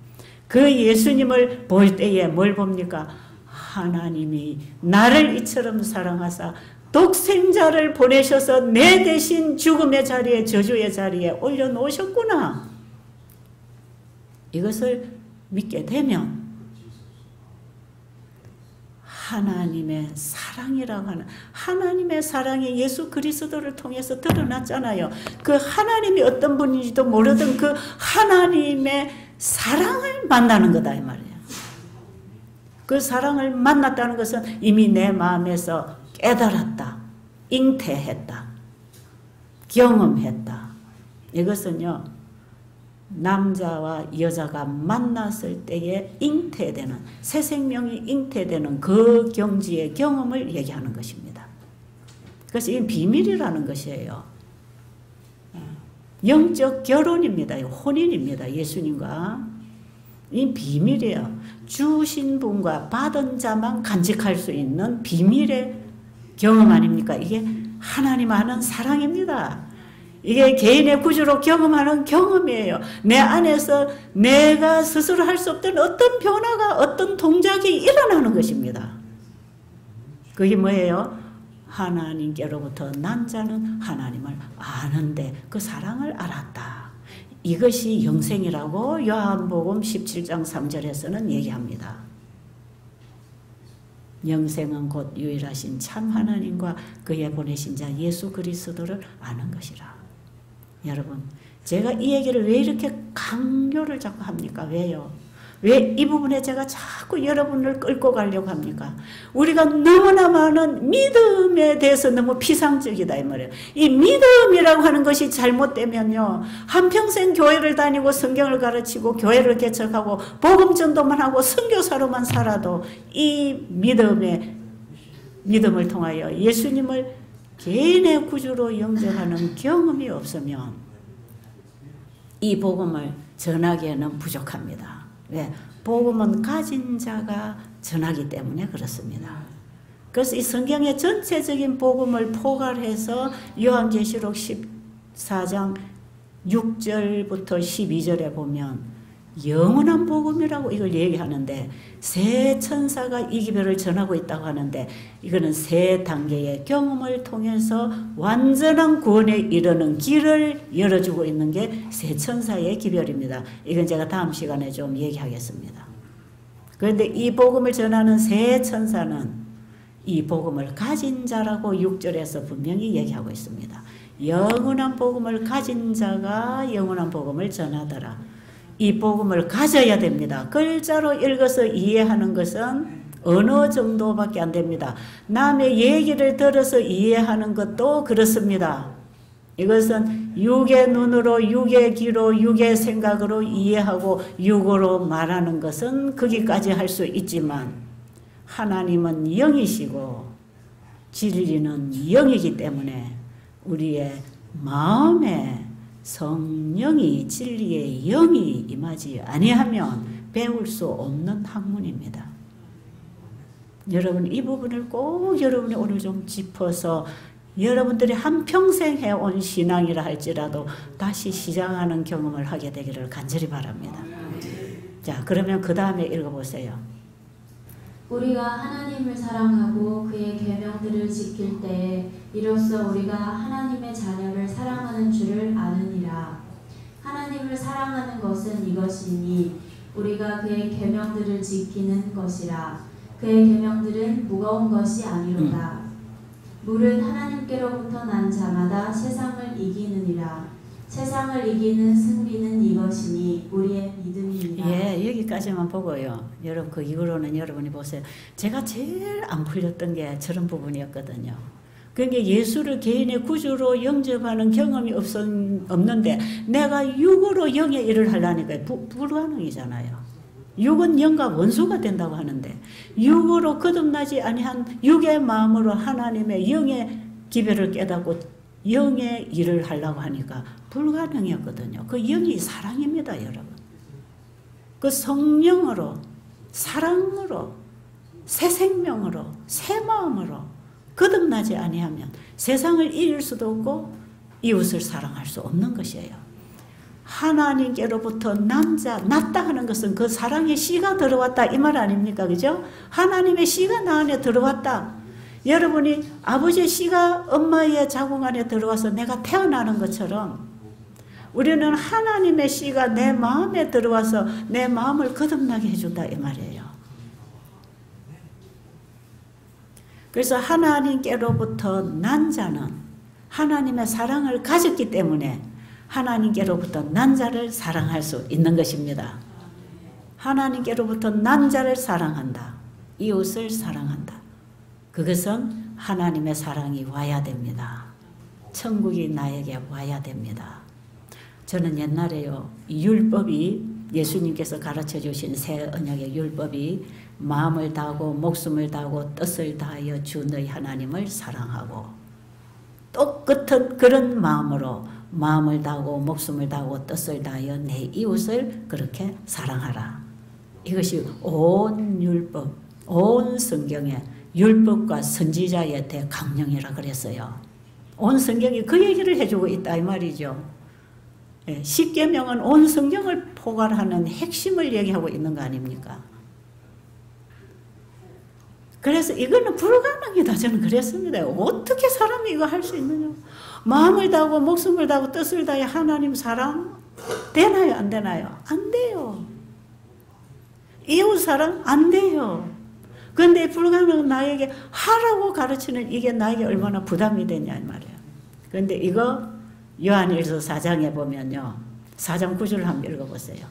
그 예수님을 볼 때에 뭘 봅니까? 하나님이 나를 이처럼 사랑하사 독생자를 보내셔서 내 대신 죽음의 자리에, 저주의 자리에 올려놓으셨구나. 이것을 믿게 되면 하나님의 사랑이라고 하는, 하나님의 사랑이 예수 그리스도를 통해서 드러났잖아요. 그 하나님이 어떤 분인지도 모르던 그 하나님의 사랑을 만나는 거다 이 말이에요. 그 사랑을 만났다는 것은 이미 내 마음에서 깨달았다, 잉태했다, 경험했다. 이것은요, 남자와 여자가 만났을 때에 잉태되는, 새 생명이 잉태되는 그 경지의 경험을 얘기하는 것입니다. 그래서 이게 비밀이라는 것이에요. 영적 결혼입니다. 혼인입니다. 예수님과. 이 비밀이에요. 주신 분과 받은 자만 간직할 수 있는 비밀의 경험 아닙니까? 이게 하나님 하는 사랑입니다. 이게 개인의 구주로 경험하는 경험이에요. 내 안에서 내가 스스로 할 수 없던 어떤 변화가, 어떤 동작이 일어나는 것입니다. 그게 뭐예요? 하나님께로부터 난 자는 하나님을 아는데 그 사랑을 알았다. 이것이 영생이라고 요한복음 17장 3절에서는 얘기합니다. 영생은 곧 유일하신 참 하나님과 그의 보내신 자 예수 그리스도를 아는 것이라. 여러분, 제가 이 얘기를 왜 이렇게 강요를 자꾸 합니까? 왜요? 왜 이 부분에 제가 자꾸 여러분을 끌고 가려고 합니까? 우리가 너무나 많은 믿음에 대해서 너무 피상적이다 이 말이에요. 이 믿음이라고 하는 것이 잘못되면요, 한평생 교회를 다니고 성경을 가르치고 교회를 개척하고 복음 전도만 하고 선교사로만 살아도 이 믿음을 통하여 예수님을 개인의 구주로 영접하는 경험이 없으면 이 복음을 전하기에는 부족합니다. 왜? 복음은 가진 자가 전하기 때문에 그렇습니다. 그래서 이 성경의 전체적인 복음을 포괄해서 요한계시록 14장 6절부터 12절에 보면 영원한 복음이라고 이걸 얘기하는데, 세 천사가 이 기별을 전하고 있다고 하는데, 이거는 세 단계의 경험을 통해서 완전한 구원에 이르는 길을 열어주고 있는 게 세 천사의 기별입니다. 이건 제가 다음 시간에 좀 얘기하겠습니다. 그런데 이 복음을 전하는 세 천사는 이 복음을 가진 자라고 6절에서 분명히 얘기하고 있습니다. 영원한 복음을 가진 자가 영원한 복음을 전하더라. 이 복음을 가져야 됩니다. 글자로 읽어서 이해하는 것은 어느 정도밖에 안 됩니다. 남의 얘기를 들어서 이해하는 것도 그렇습니다. 이것은 육의 눈으로, 육의 귀로, 육의 생각으로 이해하고 육으로 말하는 것은 거기까지 할 수 있지만, 하나님은 영이시고 진리는 영이기 때문에 우리의 마음에 성령이, 진리의 영이 임하지 아니하면 배울 수 없는 학문입니다. 여러분, 이 부분을 꼭 여러분이 오늘 좀 짚어서 여러분들이 한평생 해온 신앙이라 할지라도 다시 시작하는 경험을 하게 되기를 간절히 바랍니다. 자, 그러면 그 다음에 읽어보세요. 우리가 하나님을 사랑하고 그의 계명들을 지킬 때에 이로써 우리가 하나님의 자녀를 사랑하는 줄을 아느니라. 하나님을 사랑하는 것은 이것이니 우리가 그의 계명들을 지키는 것이라. 그의 계명들은 무거운 것이 아니로다. 물은 하나님께로부터 난 자마다 세상을 이기느니라. 세상을 이기는 승리는 이것이니 우리의 믿음입니다. 예, 여기까지만 보고요. 여러분 그 이후로는 여러분이 보세요. 제가 제일 안 풀렸던 게 저런 부분이었거든요. 그러니까 예수를 개인의 구주로 영접하는 경험이 없는데 내가 육으로 영의 일을 하려니까 불가능이잖아요. 육은 영과 원수가 된다고 하는데 육으로 거듭나지 아니한 육의 마음으로 하나님의 영의 기별을 깨닫고 영의 일을 하려고 하니까 불가능이었거든요. 그 영이 사랑입니다, 여러분. 그 성령으로, 사랑으로, 새 생명으로, 새 마음으로 거듭나지 아니하면 세상을 이길 수도 없고 이웃을 사랑할 수 없는 것이에요. 하나님께로부터 낳다 하는 것은 그 사랑의 씨가 들어왔다 이 말 아닙니까? 그죠? 하나님의 씨가 나 안에 들어왔다. 여러분이 아버지의 씨가 엄마의 자궁 안에 들어와서 내가 태어나는 것처럼 우리는 하나님의 씨가 내 마음에 들어와서 내 마음을 거듭나게 해준다 이 말이에요. 그래서 하나님께로부터 난 자는 하나님의 사랑을 가졌기 때문에 하나님께로부터 난 자를 사랑할 수 있는 것입니다. 하나님께로부터 난 자를 사랑한다. 이웃을 사랑한다. 그것은 하나님의 사랑이 와야 됩니다. 천국이 나에게 와야 됩니다. 저는 옛날에요, 율법이 예수님께서 가르쳐 주신 새 언약의 율법이 마음을 다하고 목숨을 다하고 뜻을 다하여 주 너희 하나님을 사랑하고 똑같은 그런 마음으로 마음을 다하고 목숨을 다하고 뜻을 다하여 내 이웃을 그렇게 사랑하라. 이것이 온 율법, 온 성경의 율법과 선지자의 대강령이라 그랬어요. 온 성경이 그 얘기를 해주고 있다 이 말이죠. 십계명은 온 성경을 포괄하는 핵심을 얘기하고 있는 거 아닙니까? 그래서 이거는 불가능이다 저는 그랬습니다. 어떻게 사람이 이거 할 수 있느냐. 마음을 다하고 목숨을 다하고 뜻을 다해 하나님 사랑 되나요 안 되나요? 안 돼요. 이웃 사랑 안 돼요. 그런데 불가능은 나에게 하라고 가르치는 이게 나에게 얼마나 부담이 되냐 이 말이에요. 그런데 이거 요한일서 4장에 보면요. 4장 9절을 한번 읽어보세요.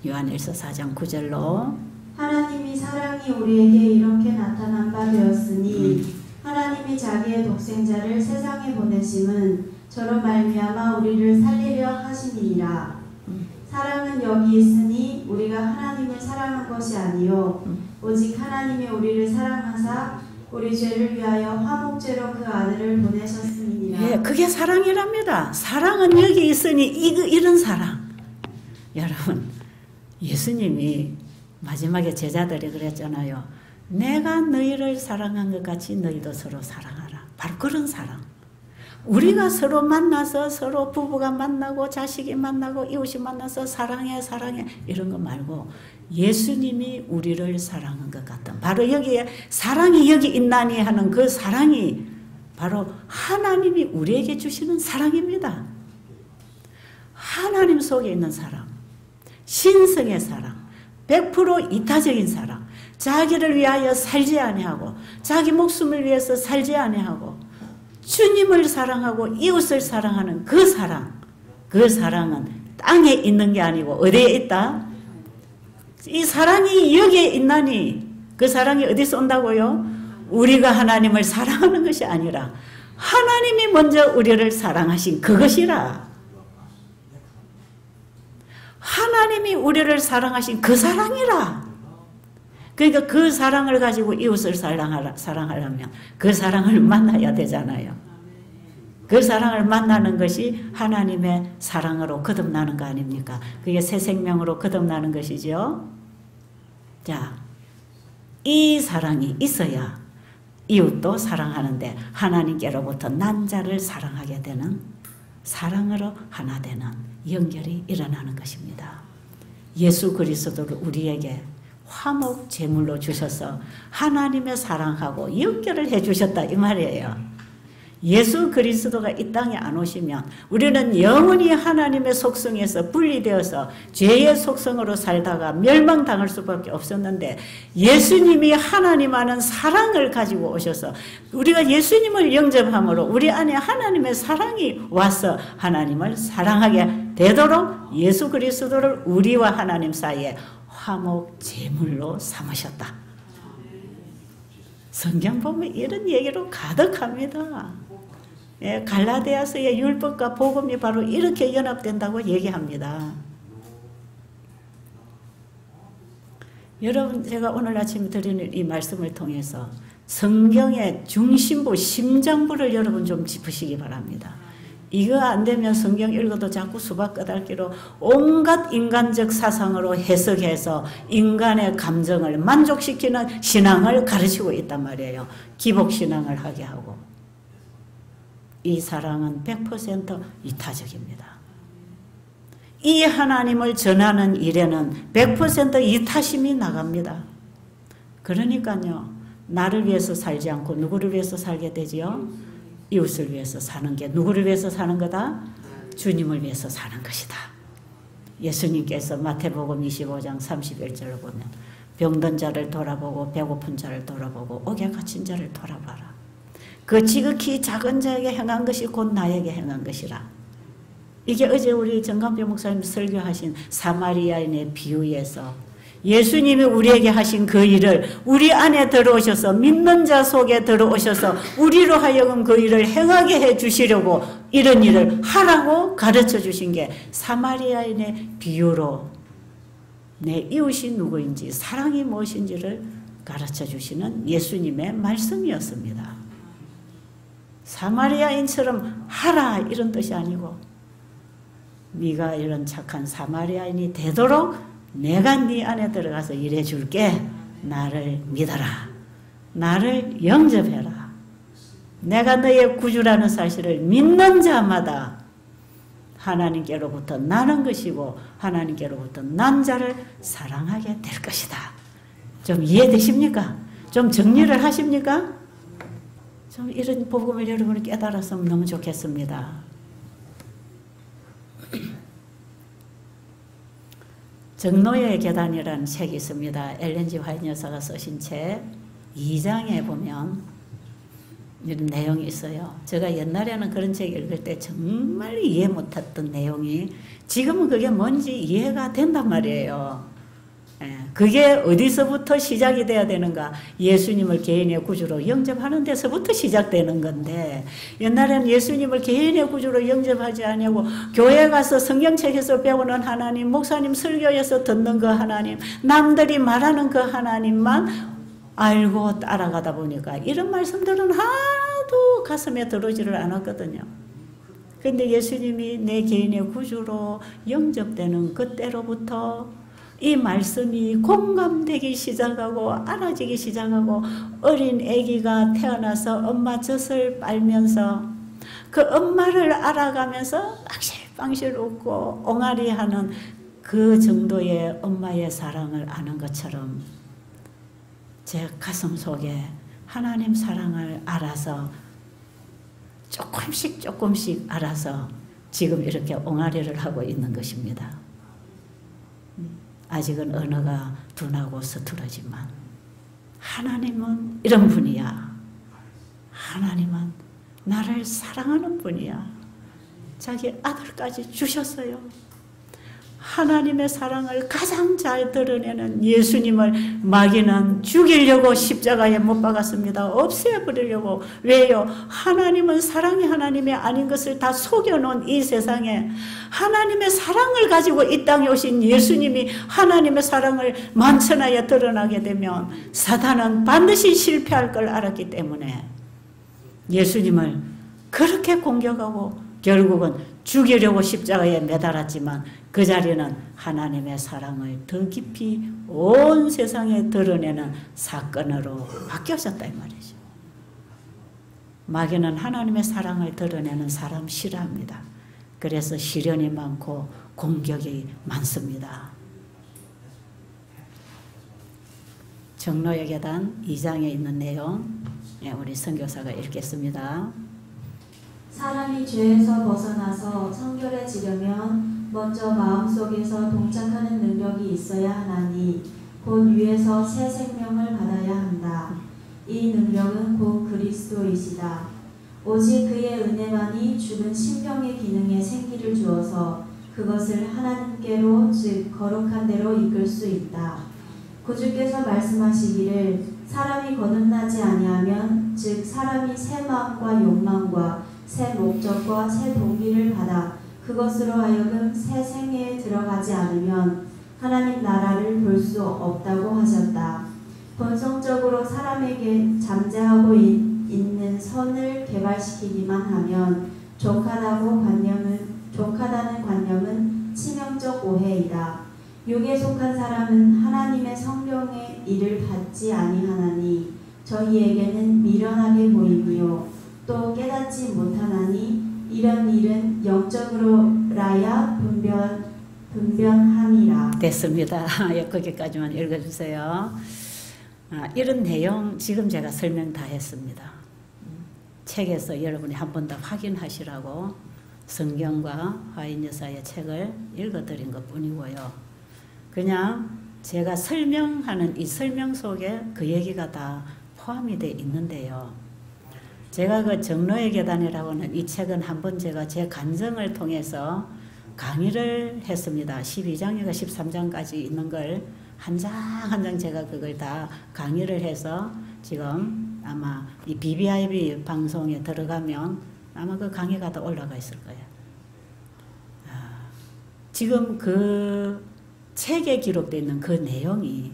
요한일서 4장 9절로 하나님이 사랑이 우리에게 이렇게 나타난 바 되었으니 하나님이 자기의 독생자를 세상에 보내심은 저로 말미암아 우리를 살리려 하심이니라. 사랑은 여기 있으니 우리가 하나님을 사랑한 것이 아니요 오직 하나님이 우리를 사랑하사 우리 죄를 위하여 화목제로 그 아들을 보내셨음이니라. 예, 그게 사랑이랍니다. 사랑은 여기 있으니 이런 사랑. 여러분, 예수님이 마지막에 제자들이 그랬잖아요. 내가 너희를 사랑한 것 같이 너희도 서로 사랑하라. 바로 그런 사랑. 우리가 서로 만나서 서로 부부가 만나고 자식이 만나고 이웃이 만나서 사랑해 사랑해 이런 거 말고 예수님이 우리를 사랑한 것 같은 바로 여기에 사랑이 여기 있나니 하는 그 사랑이 바로 하나님이 우리에게 주시는 사랑입니다. 하나님 속에 있는 사랑, 신성의 사랑, 100% 이타적인 사랑, 자기를 위하여 살지 아니하고 자기 목숨을 위해서 살지 아니하고 주님을 사랑하고 이웃을 사랑하는 그 사랑, 그 사랑은 땅에 있는 게 아니고 어디에 있다? 이 사랑이 여기에 있나니 그 사랑이 어디서 온다고요? 우리가 하나님을 사랑하는 것이 아니라 하나님이 먼저 우리를 사랑하신 그것이라. 하나님이 우리를 사랑하신 그 사랑이라. 그러니까 그 사랑을 가지고 이웃을 사랑하려면 그 사랑을 만나야 되잖아요. 그 사랑을 만나는 것이 하나님의 사랑으로 거듭나는 거 아닙니까? 그게 새 생명으로 거듭나는 것이죠. 자, 이 사랑이 있어야 이웃도 사랑하는데 하나님께로부터 난 자를 사랑하게 되는 사랑으로 하나 되는 연결이 일어나는 것입니다. 예수 그리스도를 우리에게 화목 제물로 주셔서 하나님의 사랑하고 연결을 해 주셨다 이 말이에요. 예수 그리스도가 이 땅에 안 오시면 우리는 영원히 하나님의 속성에서 분리되어서 죄의 속성으로 살다가 멸망당할 수밖에 없었는데 예수님이 하나님 안은 사랑을 가지고 오셔서 우리가 예수님을 영접함으로 우리 안에 하나님의 사랑이 와서 하나님을 사랑하게 되도록 예수 그리스도를 우리와 하나님 사이에 화목 제물로 삼으셨다. 성경 보면 이런 얘기로 가득합니다. 예, 갈라디아서의 율법과 복음이 바로 이렇게 연합된다고 얘기합니다. 여러분, 제가 오늘 아침에 드리는 이 말씀을 통해서 성경의 중심부, 심장부를 여러분 좀 짚으시기 바랍니다. 이거 안 되면 성경 읽어도 자꾸 수박 끄달기로 온갖 인간적 사상으로 해석해서 인간의 감정을 만족시키는 신앙을 가르치고 있단 말이에요. 기복신앙을 하게 하고. 이 사랑은 100% 이타적입니다. 이 하나님을 전하는 일에는 100% 이타심이 나갑니다. 그러니까요. 나를 위해서 살지 않고 누구를 위해서 살게 되지요? 이웃을 위해서 사는 게 누구를 위해서 사는 거다? 주님을 위해서 사는 것이다. 예수님께서 마태복음 25장 31절을 보면 병든 자를 돌아보고 배고픈 자를 돌아보고 옥에 갇힌 자를 돌아봐라. 그 지극히 작은 자에게 행한 것이 곧 나에게 행한 것이라. 이게 어제 우리 정감표 목사님 설교하신 사마리아인의 비유에서 예수님이 우리에게 하신 그 일을 우리 안에 들어오셔서 믿는 자 속에 들어오셔서 우리로 하여금 그 일을 행하게 해주시려고 이런 일을 하라고 가르쳐 주신 게 사마리아인의 비유로 내 이웃이 누구인지 사랑이 무엇인지를 가르쳐 주시는 예수님의 말씀이었습니다. 사마리아인처럼 하라 이런 뜻이 아니고 네가 이런 착한 사마리아인이 되도록 내가 네 안에 들어가서 일해 줄게. 나를 믿어라. 나를 영접해라. 내가 너의 구주라는 사실을 믿는 자마다 하나님께로부터 나는 것이고 하나님께로부터 난 자를 사랑하게 될 것이다. 좀 이해되십니까? 좀 정리를 하십니까? 좀 이런 복음을 여러분이 깨달았으면 너무 좋겠습니다. 정노예의 계단이라는 책이 있습니다. 엘렌 G. 화이트 여사가 쓰신 책 2장에 보면 이런 내용이 있어요. 제가 옛날에는 그런 책 읽을 때 정말 이해 못했던 내용이 지금은 그게 뭔지 이해가 된단 말이에요. 그게 어디서부터 시작이 돼야 되는가? 예수님을 개인의 구주로 영접하는 데서부터 시작되는 건데 옛날에는 예수님을 개인의 구주로 영접하지 않냐고 교회 가서 성경책에서 배우는 하나님, 목사님 설교에서 듣는 그 하나님, 남들이 말하는 그 하나님만 알고 따라가다 보니까 이런 말씀들은 하나도 가슴에 들어오지를 않았거든요. 근데 예수님이 내 개인의 구주로 영접되는 그때로부터 이 말씀이 공감되기 시작하고 알아지기 시작하고 어린 아기가 태어나서 엄마 젖을 빨면서 그 엄마를 알아가면서 빵실빵실 웃고 옹알이하는 그 정도의 엄마의 사랑을 아는 것처럼 제 가슴 속에 하나님 사랑을 알아서 조금씩 알아서 지금 이렇게 옹알이를 하고 있는 것입니다. 아직은 언어가 둔하고 서투르지만 하나님은 이런 분이야. 하나님은 나를 사랑하는 분이야. 자기 아들까지 주셨어요. 하나님의 사랑을 가장 잘 드러내는 예수님을 마귀는 죽이려고 십자가에 못 박았습니다. 없애버리려고. 왜요? 하나님은 사랑이 하나님이 아닌 것을 다 속여놓은 이 세상에 하나님의 사랑을 가지고 이 땅에 오신 예수님이 하나님의 사랑을 만천하에 드러나게 되면 사단은 반드시 실패할 걸 알았기 때문에 예수님을 그렇게 공격하고 결국은 죽이려고 십자가에 매달았지만 그 자리는 하나님의 사랑을 더 깊이 온 세상에 드러내는 사건으로 바뀌어졌다 이 말이죠. 마귀는 하나님의 사랑을 드러내는 사람 싫어합니다. 그래서 시련이 많고 공격이 많습니다. 정노예 계단 2장에 있는 내용 우리 선교사가 읽겠습니다. 사람이 죄에서 벗어나서 성결해지려면 먼저 마음속에서 동작하는 능력이 있어야 하나니 곧 위에서 새 생명을 받아야 한다. 이 능력은 곧 그리스도이시다. 오직 그의 은혜만이 죽은 심령의 기능에 생기를 주어서 그것을 하나님께로 즉 거룩한 데로 이끌 수 있다. 구주께서 말씀하시기를 사람이 거듭나지 아니하면 즉 사람이 새 마음과 욕망과 새 목적과 새 동기를 받아 그것으로 하여금 새 생애에 들어가지 않으면 하나님 나라를 볼 수 없다고 하셨다. 본성적으로 사람에게 잠재하고 있는 선을 개발시키기만 하면 족하다는 관념은 치명적 오해이다. 육에 속한 사람은 하나님의 성령의 일을 받지 아니하나니 저희에게는 미련하게 보이며 또 깨닫지 못하나니 이런 일은 영적으로라야 분변함이라. 됐습니다. 거기까지만 읽어주세요. 이런 내용 지금 제가 설명 다 했습니다. 책에서 여러분이 한 번 더 확인하시라고 성경과 화인 여사의 책을 읽어드린 것 뿐이고요. 그냥 제가 설명하는 이 설명 속에 그 얘기가 다 포함이 되어 있는데요. 제가 그 정로의 계단이라고 하는 이 책은 한번 제가 제 간증을 통해서 강의를 했습니다. 12장에서 13장까지 있는 걸 한 장 한 장 제가 그걸 다 강의를 해서 지금 아마 이 BBIB 방송에 들어가면 아마 그 강의가 다 올라가 있을 거예요. 지금 그 책에 기록되어 있는 그 내용이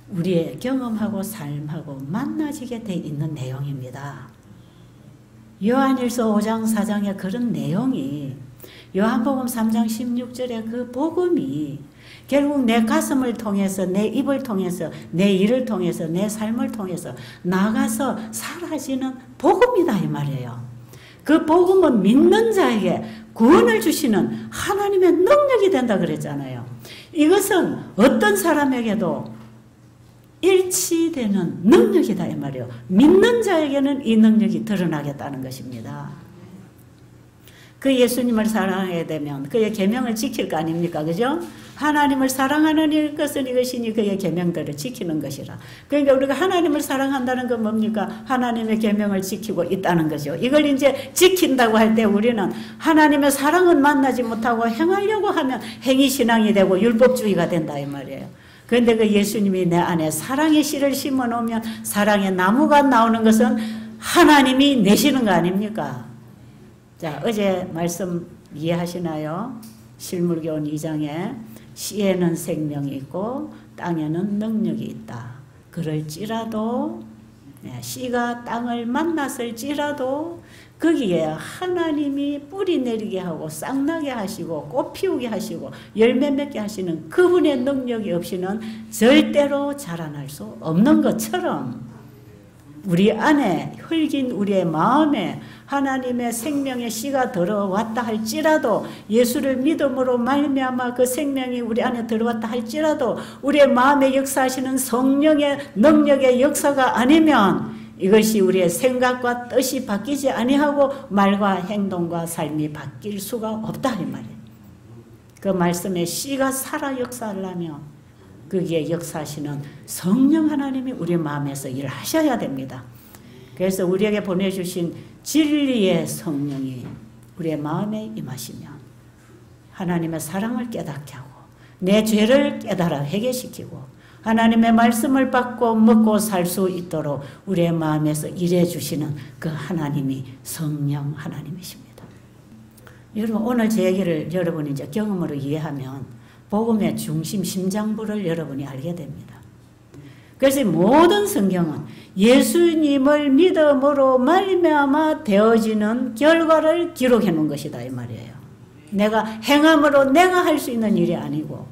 우리의 경험하고 삶하고 만나지게 돼 있는 내용입니다. 요한일서 5장 4장의 그런 내용이 요한복음 3장 16절의 그 복음이 결국 내 가슴을 통해서 내 입을 통해서 내 일을 통해서 내 삶을 통해서 나가서 사라지는 복음이다 이 말이에요. 그 복음은 믿는 자에게 구원을 주시는 하나님의 능력이 된다 그랬잖아요. 이것은 어떤 사람에게도 일치되는 능력이다 이 말이에요. 믿는 자에게는 이 능력이 드러나겠다는 것입니다. 그 예수님을 사랑하게 되면 그의 계명을 지킬 거 아닙니까? 그죠? 하나님을 사랑하는 것은 이것이니 그의 계명들을 지키는 것이라. 그러니까 우리가 하나님을 사랑한다는 건 뭡니까? 하나님의 계명을 지키고 있다는 거죠. 이걸 이제 지킨다고 할 때 우리는 하나님의 사랑은 만나지 못하고 행하려고 하면 행위신앙이 되고 율법주의가 된다 이 말이에요. 그런데 그 예수님이 내 안에 사랑의 씨를 심어 놓으면 사랑의 나무가 나오는 것은 하나님이 내시는 거 아닙니까? 자, 어제 말씀 이해하시나요? 실물교훈 2장에 씨에는 생명이 있고 땅에는 능력이 있다. 그럴지라도 씨가 땅을 만났을지라도 거기에 하나님이 뿌리 내리게 하고 싹나게 하시고 꽃 피우게 하시고 열매 맺게 하시는 그분의 능력이 없이는 절대로 자라날 수 없는 것처럼 우리 안에 흙인 우리의 마음에 하나님의 생명의 씨가 들어왔다 할지라도 예수를 믿음으로 말미암아 그 생명이 우리 안에 들어왔다 할지라도 우리의 마음에 역사하시는 성령의 능력의 역사가 아니면 이것이 우리의 생각과 뜻이 바뀌지 아니하고 말과 행동과 삶이 바뀔 수가 없다 이 말이에요. 그 말씀에 씨가 살아 역사하려면 거기에 역사하시는 성령 하나님이 우리 마음에서 일하셔야 됩니다. 그래서 우리에게 보내주신 진리의 성령이 우리의 마음에 임하시면 하나님의 사랑을 깨닫게 하고 내 죄를 깨달아 회개시키고 하나님의 말씀을 받고 먹고 살 수 있도록 우리의 마음에서 일해 주시는 그 하나님이 성령 하나님이십니다. 여러분 오늘 제 얘기를 여러분이 이제 경험으로 이해하면 복음의 중심 심장부를 여러분이 알게 됩니다. 그래서 모든 성경은 예수님을 믿음으로 말미암아 되어지는 결과를 기록해 놓은 것이다 이 말이에요. 내가 행함으로 내가 할 수 있는 일이 아니고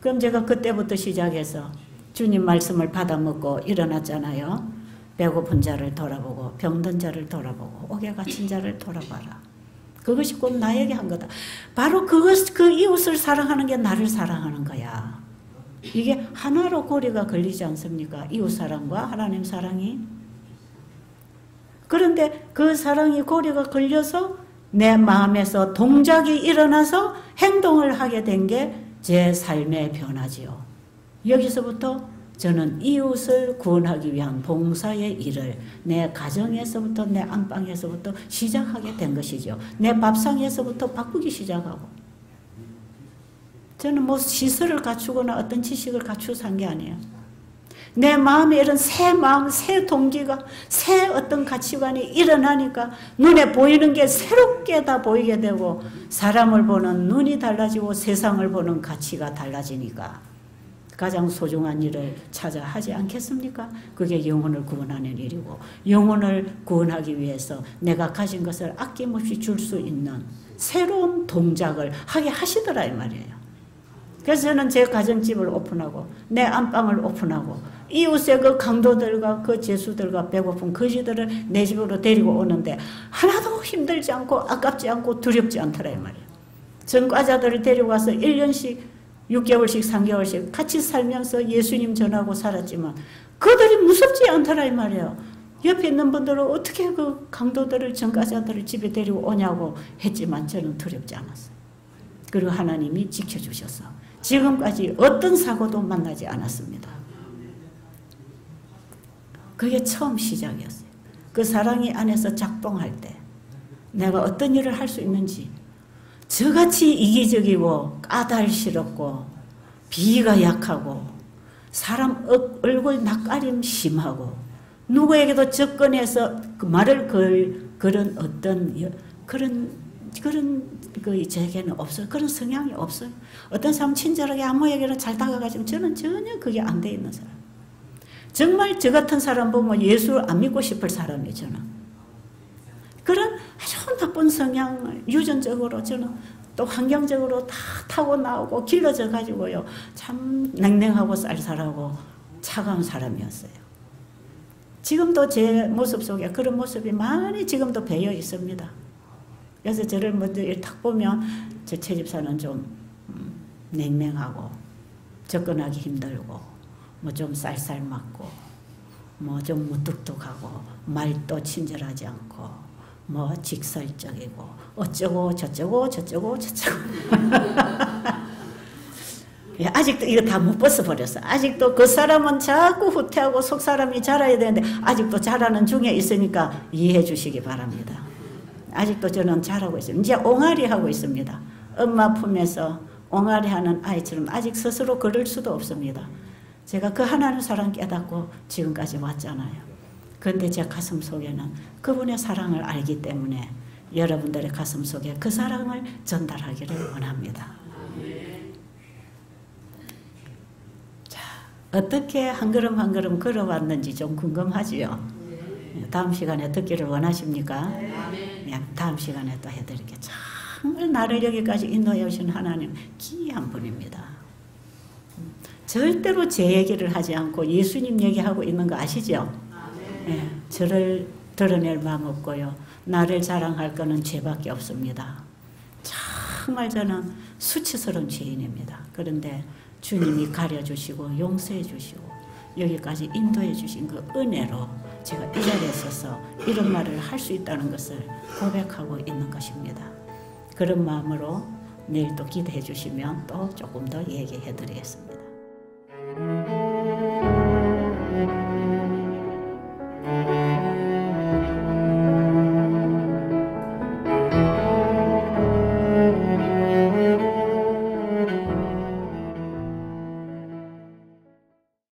그럼 제가 그때부터 시작해서 주님 말씀을 받아먹고 일어났잖아요. 배고픈 자를 돌아보고 병든 자를 돌아보고 옥에 갇힌 자를 돌아봐라. 그것이 꼭 나에게 한 거다. 바로 그 이웃을 사랑하는 게 나를 사랑하는 거야. 이게 하나로 고리가 걸리지 않습니까? 이웃 사랑과 하나님 사랑이. 그런데 그 사랑이 고리가 걸려서 내 마음에서 동작이 일어나서 행동을 하게 된 게 제 삶의 변화지요. 여기서부터 저는 이웃을 구원하기 위한 봉사의 일을 내 가정에서부터 내 안방에서부터 시작하게 된 것이죠. 내 밥상에서부터 바꾸기 시작하고. 저는 뭐 시설을 갖추거나 어떤 지식을 갖추어서 한 게 아니에요. 내 마음에 이런 새 마음, 새 동기가, 새 어떤 가치관이 일어나니까 눈에 보이는 게 새롭게 다 보이게 되고 사람을 보는 눈이 달라지고 세상을 보는 가치가 달라지니까 가장 소중한 일을 찾아 하지 않겠습니까? 그게 영혼을 구원하는 일이고 영혼을 구원하기 위해서 내가 가진 것을 아낌없이 줄 수 있는 새로운 동작을 하게 하시더라 이 말이에요. 그래서 저는 제 가정집을 오픈하고 내 안방을 오픈하고 이웃의 그 강도들과 그 죄수들과 배고픈 거지들을 내 집으로 데리고 오는데 하나도 힘들지 않고 아깝지 않고 두렵지 않더라 이 말이에요. 전과자들을 데리고 와서 1년씩 6개월씩 3개월씩 같이 살면서 예수님 전하고 살았지만 그들이 무섭지 않더라 이 말이에요. 옆에 있는 분들은 어떻게 그 강도들을 전과자들을 집에 데리고 오냐고 했지만 저는 두렵지 않았어요. 그리고 하나님이 지켜주셔서 지금까지 어떤 사고도 만나지 않았습니다. 그게 처음 시작이었어요. 그 사랑이 안에서 작동할 때 내가 어떤 일을 할 수 있는지 저같이 이기적이고 까달스럽고 비위가 약하고 사람 얼굴 낯가림 심하고 누구에게도 접근해서 그 말을 그런 어떤 그런 그 제게는 없어요. 그런 성향이 없어요. 어떤 사람 친절하게 아무에게나 잘 다가가지만 저는 전혀 그게 안 돼 있는 사람. 정말 저 같은 사람 보면 예수를 안 믿고 싶을 사람이에요. 저는. 그런 아주 나쁜 성향을 유전적으로 저는 또 환경적으로 다 타고 나오고 길러져 가지고요. 참 냉랭하고 쌀쌀하고 차가운 사람이었어요. 지금도 제 모습 속에 그런 모습이 많이 지금도 배어 있습니다. 그래서 저를 먼저 딱 보면 제 채집사는 좀 냉랭하고 접근하기 힘들고 뭐 좀 쌀쌀 맞고 뭐 좀 무뚝뚝하고 말도 친절하지 않고 뭐 직설적이고 어쩌고 저쩌고 예, 아직도 이거 다 못 벗어버렸어. 아직도 그 사람은 자꾸 후퇴하고 속 사람이 자라야 되는데 아직도 자라는 중에 있으니까 이해해 주시기 바랍니다. 아직도 저는 잘하고 있어요. 이제 옹알이 하고 있습니다. 엄마 품에서 옹알이 하는 아이처럼 아직 스스로 걸을 수도 없습니다. 제가 그 하나님 사랑 깨닫고 지금까지 왔잖아요. 그런데 제 가슴 속에는 그분의 사랑을 알기 때문에 여러분들의 가슴 속에 그 사랑을 전달하기를 원합니다. 자, 어떻게 한 걸음 한 걸음 걸어왔는지 좀 궁금하지요? 다음 시간에 듣기를 원하십니까? 네, 다음 시간에 또 해드릴게요. 정말 나를 여기까지 인도해 오신 하나님 귀한 분입니다. 절대로 제 얘기를 하지 않고 예수님 얘기하고 있는 거 아시죠? 네, 저를 드러낼 마음 없고요. 나를 자랑할 거는 죄밖에 없습니다. 정말 저는 수치스러운 죄인입니다. 그런데 주님이 가려주시고 용서해 주시고 여기까지 인도해 주신 그 은혜로 제가 이 자리에 서서 이런 말을 할 수 있다는 것을 고백하고 있는 것입니다. 그런 마음으로 내일 또 기대해 주시면 또 조금 더 얘기해 드리겠습니다.